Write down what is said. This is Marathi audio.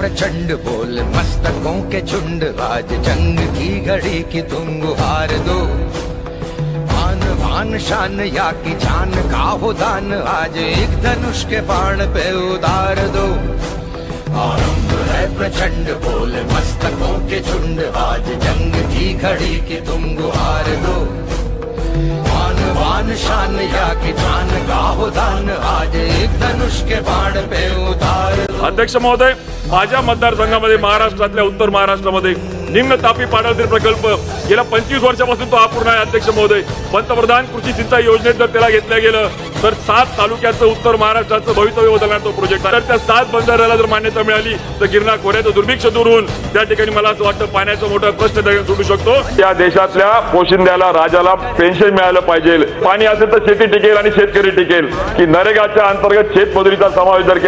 प्रचंड बोल मस्तकों के झुंड, आज जंग की घड़ी की तुम गुहार दो। आन बान शान या की जान का हो दान, आज एक धनुष के बाण पे उतार दो। आरंभ है प्रचंड बोल मस्तकों के झुंड, आज जंग की घड़ी की तुम गुहार दो। आन बान शान या की जान का हो दान, आज एक धनुष के बाण पे उतार दो। अध्यक्ष महोदय, माझ्या मतदारसंघामध्ये महाराष्ट्रातल्या उत्तर महाराष्ट्रामध्ये निम्न तापी पाडळतील प्रकल्प गेल्या 25 वर्षापासून तो अपूर्ण आहे। अध्यक्ष महोदय, पंतप्रधान कृषी सिंचाई योजनेत जर त्याला घेतलं गेलं तर 7 तालुक्याचं उत्तर महाराष्ट्राचं भवितव्य बदलणार तो प्रोजेक्ट आहे। तर त्या 7 बंधाऱ्याला जर मान्यता मिळाली तर गिरणा खोऱ्याचं दुर्भिक्ष दूर होऊन त्या ठिकाणी मला असं वाटतं पाण्याचा मोठा प्रश्न सुटू शकतो। या देशातल्या पोशिंद्याला राजाला पेन्शन मिळालं पाहिजे, पाणी असेल तर शेती टिकेल आणि शेतकरी टिकेल, की नरेगाच्या अंतर्गत शेतमजुरीचा समावेश जर केला